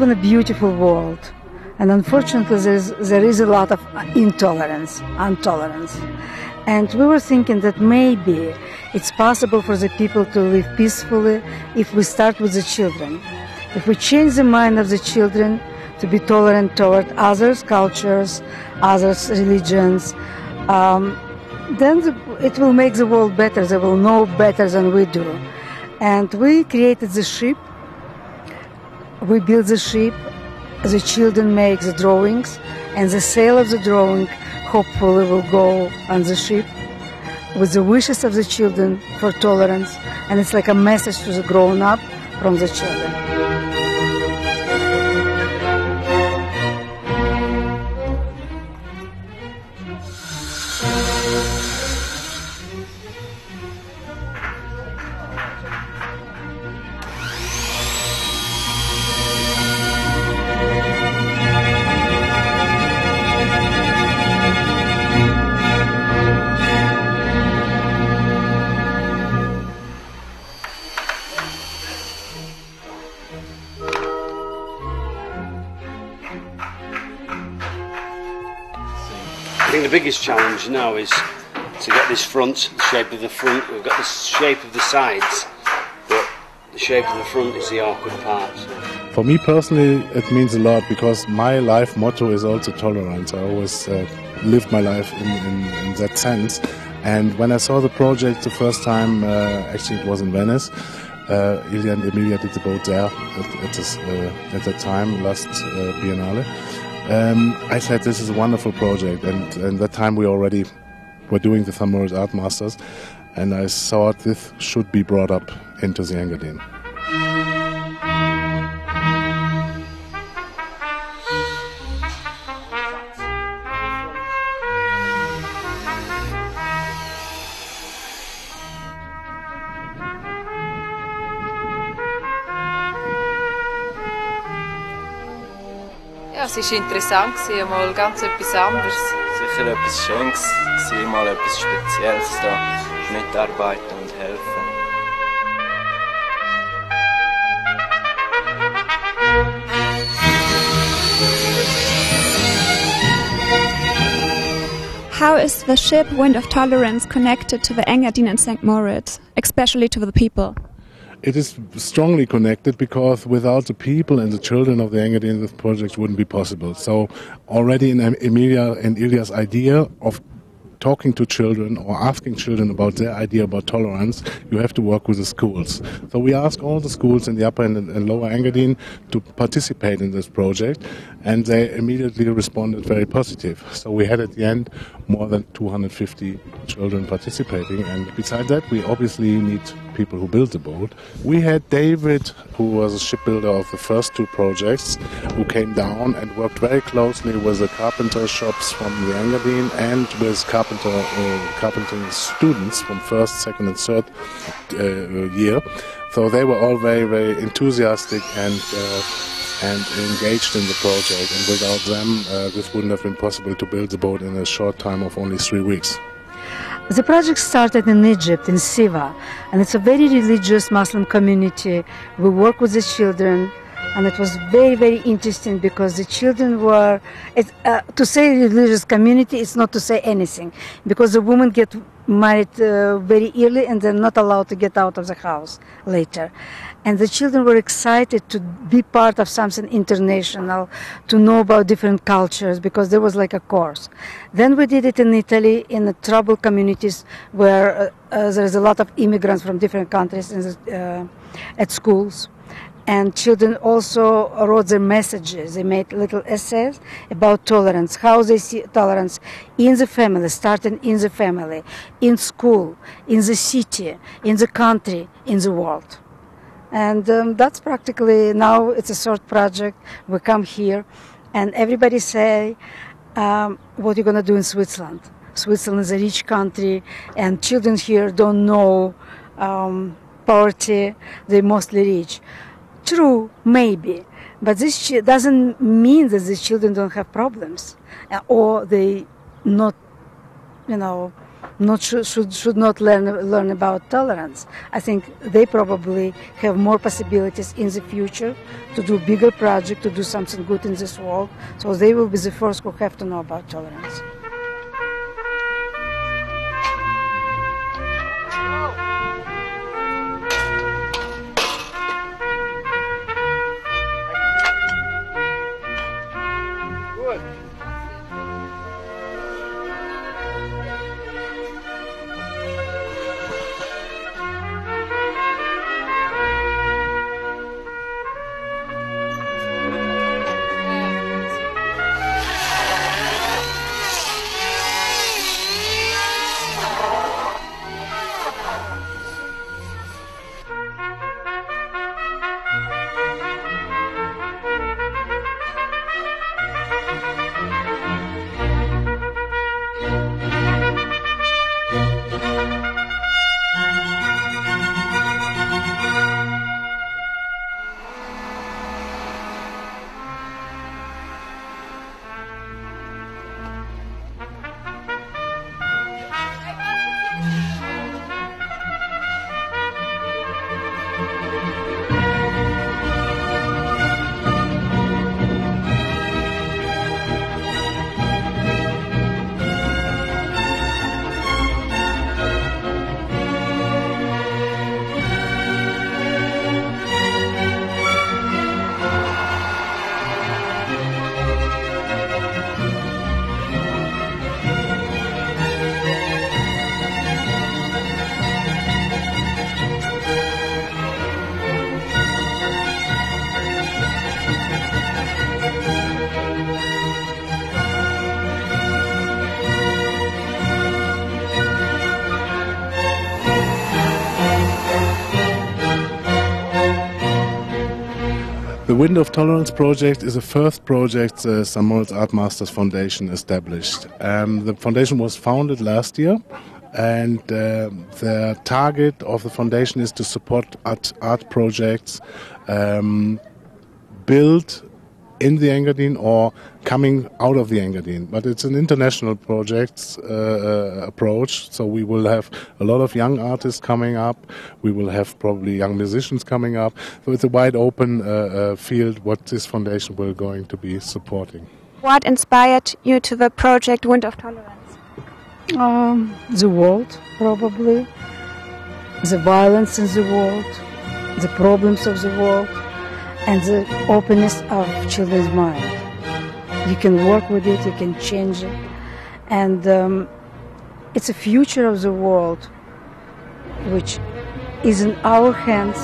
in a beautiful world, and unfortunately there is a lot of intolerance. And we were thinking that maybe it's possible for the people to live peacefully if we start with the children. If we change the mind of the children to be tolerant toward others' cultures, others' religions, then it will make the world better. They will know better than we do. And we created the ship. We built the ship. The children make the drawings, and the sail of the drawing hopefully will go on the ship with the wishes of the children for tolerance, and it's like a message to the grown-up from the children. I think the biggest challenge now is to get this front, the shape of the front. We've got the shape of the sides, but the shape of the front is the awkward part. For me personally, it means a lot because my life motto is also tolerance. I always lived my life in that sense. And when I saw the project the first time, actually it was in Venice, Ilya and Emilia did the boat there at that time, last Biennale. I said this is a wonderful project, and that time we already were doing the St.Moritz Art Masters, and I thought this should be brought up into the Engadine. Ja, es war interessant, mal ganz etwas anderes. Sicher etwas Schönes, mal etwas Spezielles da mitarbeiten und helfen. How is the ship Wind of Tolerance connected to the Engadine and St. Moritz, especially to the people? It is strongly connected because without the people and the children of the Engadine, this project wouldn't be possible. So already in Emilia and Ilya's idea of talking to children or asking children about their idea about tolerance, you have to work with the schools. So we asked all the schools in the upper and lower Engadine to participate in this project, and they immediately responded very positive. So we had at the end more than 250 children participating, and besides that we obviously need people who build the boat. We had David, who was a shipbuilder of the first two projects, who came down and worked very closely with the carpenter shops from the Engadine and with carpentering students from first, second and third year. So they were all very, very enthusiastic and engaged in the project, and without them this wouldn't have been possible to build the boat in a short time of only 3 weeks. The project started in Egypt, in Siva, and it's a very religious Muslim community. We work with the children, and it was very, very interesting because the children were, to say religious community is not to say anything, because the women get married very early and they're not allowed to get out of the house later. And the children were excited to be part of something international, to know about different cultures, because there was like a course. Then we did it in Italy, in the troubled communities where there's a lot of immigrants from different countries at schools. And children also wrote their messages. They made little essays about tolerance, how they see tolerance in the family, starting in the family, in school, in the city, in the country, in the world. And that's practically, now it's a short project. We come here and everybody say, what are you going to do in Switzerland? Switzerland is a rich country and children here don't know poverty, they're mostly rich. True, maybe, but this doesn't mean that the children don't have problems or they not, should not learn about tolerance. I think they probably have more possibilities in the future to do bigger projects, to do something good in this world. So they will be the first who have to know about tolerance. The Wind of Tolerance project is the first project the St. Moritz Art Masters Foundation established. The foundation was founded last year, and the target of the foundation is to support art projects built in the Engadine or coming out of the Engadine. But it's an international project approach, so we will have a lot of young artists coming up, we will have probably young musicians coming up, so it's a wide open field what this foundation will going to be supporting. What inspired you to the project Wind of Tolerance? The world, probably, the violence in the world, the problems of the world, and the openness of children's mind. You can work with it, you can change it, and it's a future of the world which is in our hands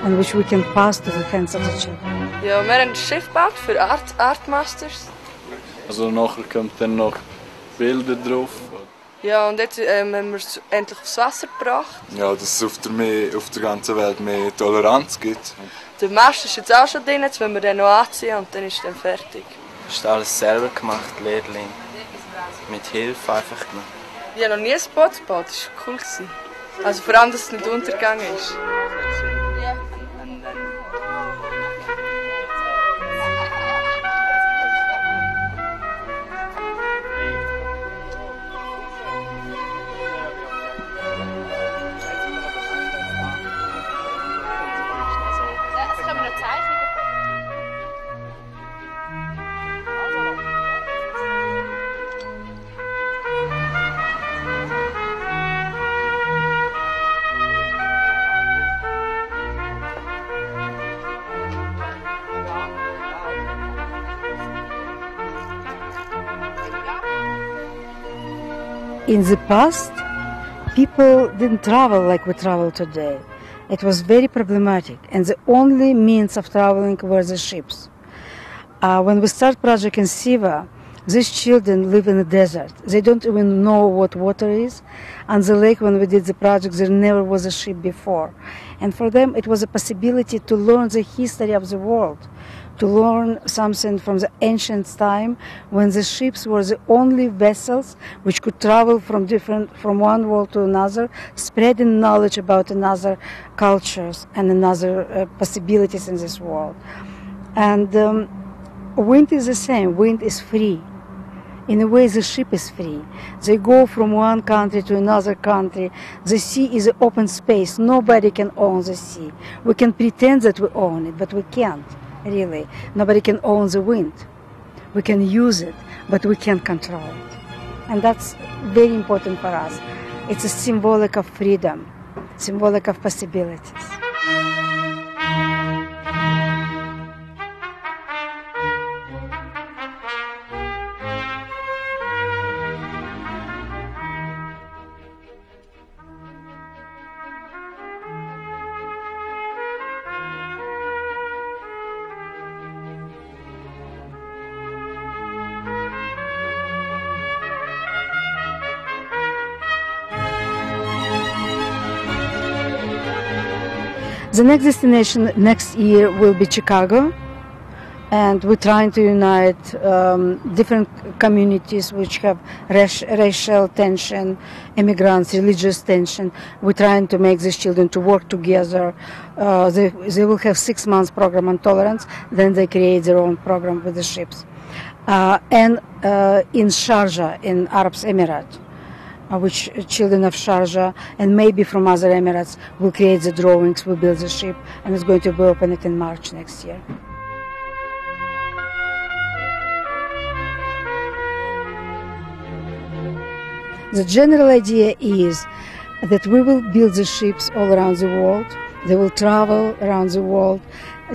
and which we can pass to the hands of the children. Ja, wir haben ein Schiff gebaut für Art Masters. Also nachher kommt dann noch Bilder drauf. Ja, und jetzt haben wir es endlich aufs Wasser gebracht. Ja, dass es auf der ganzen Welt mehr Toleranz gibt. Der Mast ist jetzt auch schon drin, jetzt müssen wir den noch anziehen und dann ist dann fertig. Das ist alles selber gemacht, Lehrling. Mit Hilfe einfach gemacht. Ich habe noch nie ein Boot gebaut, das war cool. Also vor allem, dass es nicht untergegangen ist. In the past, people didn't travel like we travel today. It was very problematic, and the only means of traveling were the ships. When we start project in Siva, these children live in the desert. They don't even know what water is. On the lake, when we did the project, there never was a ship before. And for them, it was a possibility to learn the history of the world, to learn something from the ancient time when the ships were the only vessels which could travel from one world to another, spreading knowledge about another cultures and another possibilities in this world. And wind is the same. Wind is free. In a way, the ship is free. They go from one country to another country. The sea is an open space. Nobody can own the sea. We can pretend that we own it, but we can't, really. Nobody can own the wind. We can use it, but we can't control it. And that's very important for us. It's a symbolic of freedom, symbolic of possibilities. The next destination next year will be Chicago, and we're trying to unite different communities which have racial tension, immigrants, religious tension. We're trying to make these children to work together. They will have 6 months program on tolerance, then they create their own program with the ships. And in Sharjah, in Arab Emirates, which children of Sharjah and maybe from other Emirates will create the drawings, will build the ship, and it's going to be opened in March next year. The general idea is that we will build the ships all around the world. They will travel around the world.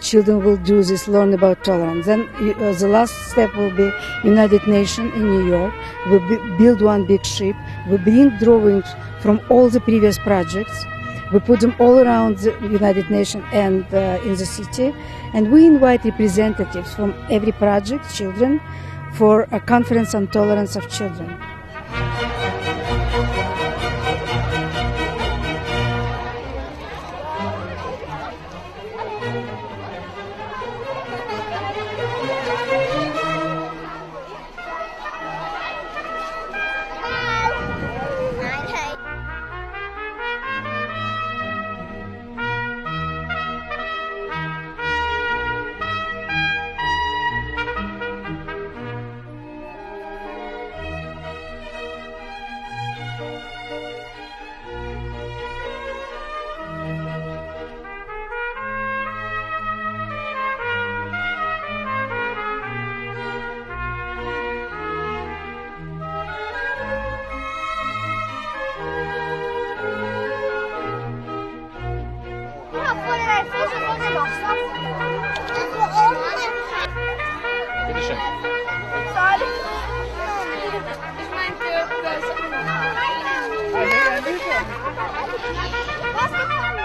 Children will do this, learn about tolerance. Then the last step will be United Nations in New York. We build one big ship. We bring drawings from all the previous projects. We put them all around the United Nations and in the city. And we invite representatives from every project, children, for a conference on tolerance of children. Was?